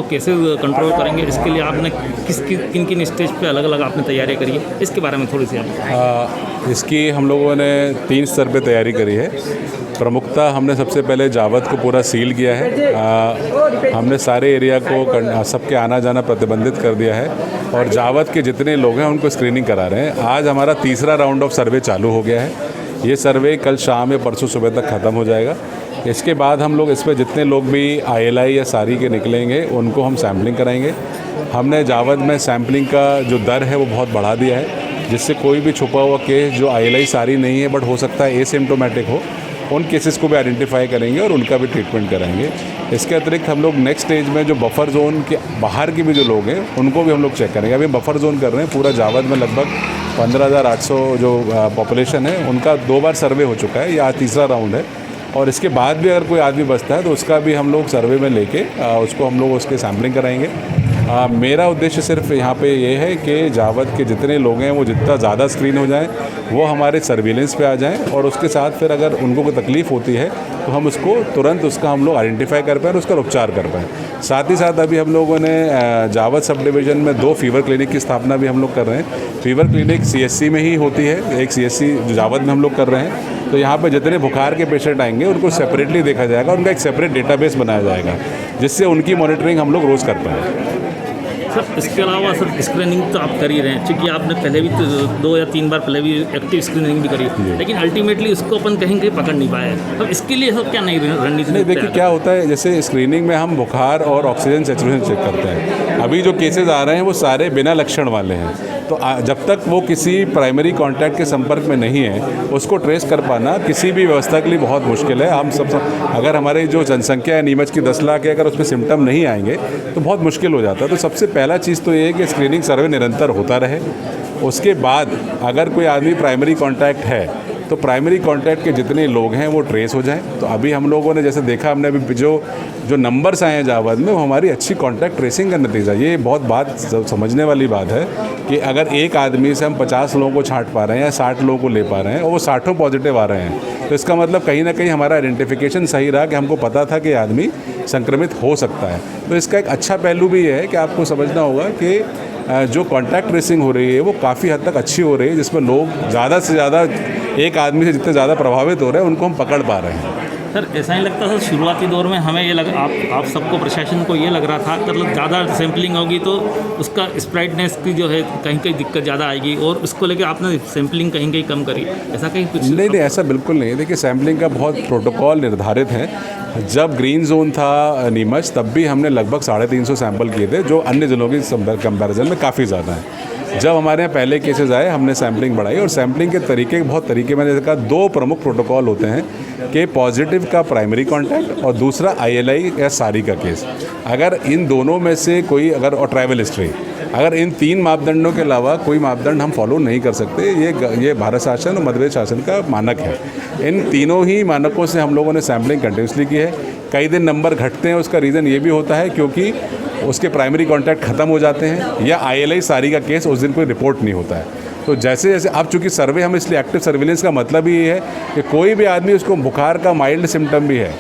कैसे कंट्रोल करेंगे, इसके लिए आपने किन किन स्टेज पे अलग अलग आपने तैयारी करी है, इसके बारे में थोड़ी सी आप। इसकी हम लोगों ने 3 स्तर पे तैयारी करी है। प्रमुखता हमने सबसे पहले जावद को पूरा सील किया है। हमने सारे एरिया को सबके आना जाना प्रतिबंधित कर दिया है और जावद के जितने लोग हैं उनको स्क्रीनिंग करा रहे हैं। आज हमारा तीसरा राउंड ऑफ सर्वे चालू हो गया है। ये सर्वे कल शाम या परसों सुबह तक ख़त्म हो जाएगा। इसके बाद हम लोग इस पर जितने लोग भी ILI या सारी के निकलेंगे उनको हम सैम्पलिंग कराएंगे। हमने जावद में सैम्पलिंग का जो दर है वो बहुत बढ़ा दिया है, जिससे कोई भी छुपा हुआ केस जो ILI सारी नहीं है बट हो सकता है एसिम्प्टोमेटिक हो, उन केसेस को भी आइडेंटिफाई करेंगे और उनका भी ट्रीटमेंट कराएंगे। इसके अतिरिक्त हम लोग नेक्स्ट स्टेज में जो बफर जोन के बाहर के भी जो लोग हैं उनको भी हम लोग चेक करेंगे। अभी बफर जोन कर रहे हैं। पूरा जावद में लगभग 15,800 जो पॉपुलेशन है उनका 2 बार सर्वे हो चुका है। ये आज तीसरा राउंड है और इसके बाद भी अगर कोई आदमी बचता है तो उसका भी हम लोग सर्वे में लेके उसको हम लोग उसके सैम्पलिंग कराएंगे। मेरा उद्देश्य सिर्फ यहाँ पे ये है कि जावद के जितने लोग हैं वो जितना ज़्यादा स्क्रीन हो जाएं, वो हमारे सर्विलेंस पे आ जाएं और उसके साथ फिर अगर उनको कोई तकलीफ़ होती है तो हम उसको तुरंत उसका हम लोग आइडेंटिफाई कर पाएँ और उसका उपचार कर पाएँ। साथ ही साथ अभी हम लोगों ने जावद सब डिवीज़न में 2 फीवर क्लिनिक की स्थापना भी हम लोग कर रहे हैं। फीवर क्लिनिक CSC में ही होती है, एक CSC जावद में हम लोग कर रहे हैं। तो यहाँ पे जितने बुखार के पेशेंट आएंगे उनको सेपरेटली देखा जाएगा, उनका एक सेपरेट डेटाबेस बनाया जाएगा जिससे उनकी मॉनिटरिंग हम लोग रोज़ कर पाएँ। सर इसके अलावा सर स्क्रीनिंग तो आप कर ही रहे हैं, क्योंकि आपने पहले भी 2 या 3 बार पहले भी एक्टिव स्क्रीनिंग भी करी, लेकिन अल्टीमेटली उसको अपन कहीं कहीं पकड़ नहीं पाए। अब इसके लिए सब क्या नई रणनीति? नहीं, देखिए क्या होता है, जैसे स्क्रीनिंग में हम बुखार और ऑक्सीजन सैचुरेशन चेक करते हैं। अभी जो केसेस आ रहे हैं वो सारे बिना लक्षण वाले हैं, तो जब तक वो किसी प्राइमरी कॉन्टैक्ट के संपर्क में नहीं है उसको ट्रेस कर पाना किसी भी व्यवस्था के लिए बहुत मुश्किल है। हम सब अगर हमारी जो जनसंख्या है नीमच की 10 लाख है, अगर उसमें सिम्टम नहीं आएंगे तो बहुत मुश्किल हो जाता है। तो सबसे पहला चीज़ तो ये है कि स्क्रीनिंग सर्वे निरंतर होता रहे। उसके बाद अगर कोई आदमी प्राइमरी कॉन्टैक्ट है तो प्राइमरी कॉन्टैक्ट के जितने लोग हैं वो ट्रेस हो जाएं। तो अभी हम लोगों ने जैसे देखा, हमने अभी जो नंबर्स आए हैं जावद में, वो हमारी अच्छी कॉन्टैक्ट ट्रेसिंग का नतीजा। ये बहुत बात समझने वाली बात है कि अगर एक आदमी से हम 50 लोगों को छांट पा रहे हैं या 60 लोगों को ले पा रहे हैं और वो 60 पॉजिटिव आ रहे हैं, तो इसका मतलब कहीं ना कहीं हमारा आइडेंटिफिकेशन सही रहा कि हमको पता था कि आदमी संक्रमित हो सकता है। तो इसका एक अच्छा पहलू भी ये है कि आपको समझना होगा कि जो कॉन्टैक्ट ट्रेसिंग हो रही है वो काफ़ी हद तक अच्छी हो रही है, जिसमें लोग ज़्यादा से ज़्यादा एक आदमी से जितने ज़्यादा प्रभावित हो रहे हैं उनको हम पकड़ पा रहे हैं। सर ऐसा नहीं लगता सर, शुरुआती दौर में हमें ये आप सबको प्रशासन को ये लग रहा था मतलब ज़्यादा सैम्पलिंग होगी तो उसका स्प्रेडनेस की जो है कहीं कहीं दिक्कत ज़्यादा आएगी, और उसको लेकर आपने सैम्पलिंग कहीं कहीं कम करी, ऐसा कहीं कुछ? नहीं, ऐसा बिल्कुल नहीं है। देखिए, सैम्पलिंग का बहुत प्रोटोकॉल निर्धारित है। जब ग्रीन जोन था नीमच तब भी हमने लगभग 350 सैंपल किए थे, जो अन्य जिलों की कंपैरिजन में काफ़ी ज़्यादा है। जब हमारे यहाँ पहले केसेस आए हमने सैम्पलिंग बढ़ाई, और सैम्पलिंग के तरीके बहुत तरीके मैंने देखा 2 प्रमुख प्रोटोकॉल होते हैं कि पॉजिटिव का प्राइमरी कॉन्टैक्ट और दूसरा ILI या सारी का केस। अगर इन दोनों में से कोई और ट्रैवल हिस्ट्री, अगर इन 3 मापदंडों के अलावा कोई मापदंड हम फॉलो नहीं कर सकते। ये भारत शासन और मध्य प्रदेश शासन का मानक है। इन तीनों ही मानकों से हम लोगों ने सैम्पलिंग कंटिन्यूसली की है। कई दिन नंबर घटते हैं, उसका रीज़न ये भी होता है क्योंकि उसके प्राइमरी कॉन्टैक्ट ख़त्म हो जाते हैं या ILI सारी का केस उस दिन कोई रिपोर्ट नहीं होता है। तो जैसे जैसे अब चूँकि सर्वे हम इसलिए एक्टिव सर्विलेंस का मतलब ही ये है कि कोई भी आदमी उसको बुखार का माइल्ड सिम्टम भी है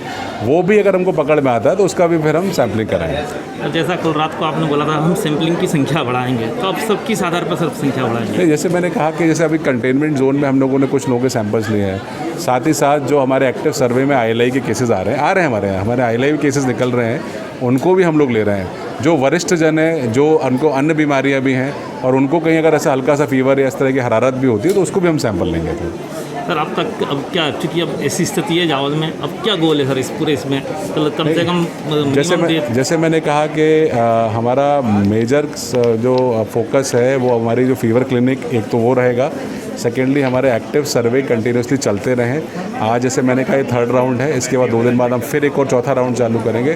वो भी अगर हमको पकड़ में आता है तो उसका भी फिर हम सैम्पलिंग कराएंगे। जैसा कल रात को आपने बोला था हम सैम्पलिंग की संख्या बढ़ाएंगे, तो अब सब किस आधार पर सब संख्या बढ़ाएंगे? जैसे मैंने कहा कि जैसे अभी कंटेनमेंट जोन में हम लोगों ने कुछ लोगों के सैंपल्स लिए हैं, साथ ही साथ जो हमारे एक्टिव सर्वे में ILI के केसेस आ रहे हैं हमारे ILI के केसेस निकल रहे हैं, उनको भी हम लोग ले रहे हैं। जो वरिष्ठ जन है, जो उनको अन्य बीमारियां भी हैं और उनको कहीं अगर ऐसा हल्का सा फीवर या इस तरह की हरारत भी होती है तो उसको भी हम सैंपल लेंगे। सर अब तक अब क्या, चूँकि अब ऐसी स्थिति है जावद में, अब क्या गोल है सर इस पूरे इसमें? कम से कम जैसे मैंने कहा कि हमारा मेजर जो फोकस है वो हमारी जो फीवर क्लिनिक एक तो वो रहेगा। सेकेंडली हमारे एक्टिव सर्वे कंटिन्यूसली चलते रहें। आज जैसे मैंने कहा ये 3rd राउंड है, इसके बाद 2 दिन बाद हम फिर एक और 4था राउंड चालू करेंगे।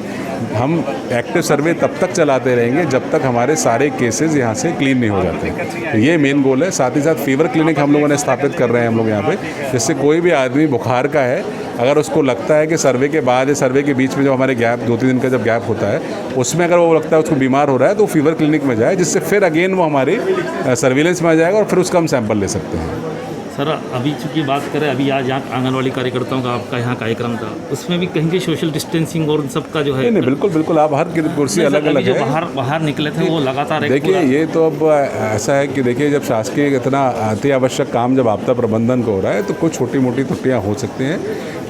हम एक्टिव सर्वे तब तक चलाते रहेंगे जब तक हमारे सारे केसेस यहाँ से क्लीन नहीं हो जाते। तो ये मेन गोल है। साथ ही साथ फीवर क्लिनिक हम लोगों ने स्थापित कर रहे हैं हम लोग यहाँ पे, जिससे कोई भी आदमी बुखार का है, अगर उसको लगता है कि सर्वे के बाद या सर्वे के बीच में जो हमारे गैप 2-3 दिन का जब गैप होता है उसमें अगर वो लगता है उसको बीमार हो रहा है तो फीवर क्लिनिक में जाए, जिससे फिर अगेन वो हमारी सर्विलेंस में आ जाएगा और फिर उसका हम सैंपल ले सकते हैं। सर अभी चूँकि बात करें, अभी आज यहाँ आंगनवाड़ी कार्यकर्ताओं का आपका यहाँ कार्यक्रम था, उसमें भी कहीं सोशल डिस्टेंसिंग और सबका जो है नहीं बिल्कुल बिल्कुल, आप हर कुर्सी अलग अलग जो है। बाहर निकले थे वो लगातार एक देखिए ये तो अब ऐसा है कि देखिए जब शासकीय इतना अति आवश्यक काम जब आपदा प्रबंधन को हो रहा है तो कुछ छोटी मोटी त्रुटियाँ हो सकती हैं।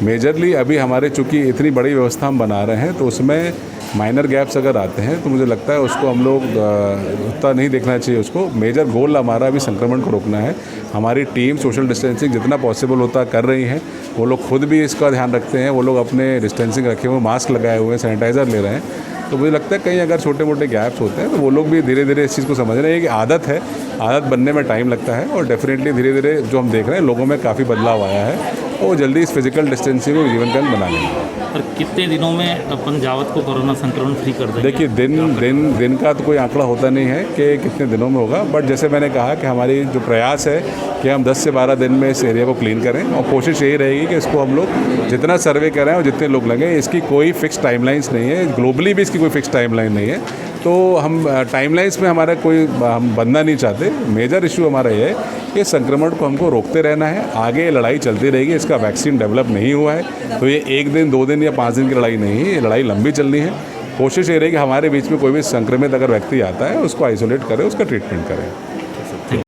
मेजरली अभी हमारे चूँकि इतनी बड़ी व्यवस्था हम बना रहे हैं तो उसमें माइनर गैप्स अगर आते हैं तो मुझे लगता है उसको हम लोग उतना नहीं देखना चाहिए। उसको मेजर गोल हमारा अभी संक्रमण को रोकना है। हमारी टीम सोशल डिस्टेंसिंग जितना पॉसिबल होता कर रही है, वो लोग खुद भी इसका ध्यान रखते हैं, वो लोग अपने डिस्टेंसिंग रखे हुए, मास्क लगाए हुए हैं, सैनिटाइज़र ले रहे हैं। तो मुझे लगता है कहीं अगर छोटे मोटे गैप्स होते हैं तो वो लोग भी धीरे धीरे इस चीज़ को समझ रहे हैं कि आदत है, आदत बनने में टाइम लगता है और डेफिनेटली धीरे धीरे जो हम देख रहे हैं लोगों में काफ़ी बदलाव आया है, वो जल्दी इस फिजिकल डिस्टेंसिंग को जीवन काल बना लेंगे। और कितने दिनों में अपन जावत को कोरोना संक्रमण फ्री कर देंगे? देखिए दिन का तो कोई आंकड़ा होता नहीं है कि कितने दिनों में होगा, बट जैसे मैंने कहा कि हमारी जो प्रयास है कि हम 10 से 12 दिन में इस एरिया को क्लीन करें और कोशिश यही रहेगी कि इसको हम लोग जितना सर्वे करें और जितने लोग लगे, इसकी कोई फिक्स टाइमलाइंस नहीं है, ग्लोबली भी इसकी कोई फिक्स टाइमलाइन नहीं है। तो हम टाइमलाइंस में हमारा कोई हम बंधना नहीं चाहते। मेजर इशू हमारा ये है कि संक्रमण को हमको रोकते रहना है, आगे लड़ाई चलती रहेगी। इसका वैक्सीन डेवलप नहीं हुआ है तो ये 1 दिन 2 दिन या 5 दिन की लड़ाई नहीं है, ये लड़ाई लंबी चलनी है। कोशिश ये रहेगी कि हमारे बीच में कोई भी संक्रमित अगर व्यक्ति आता है उसको आइसोलेट करें, उसका ट्रीटमेंट करें।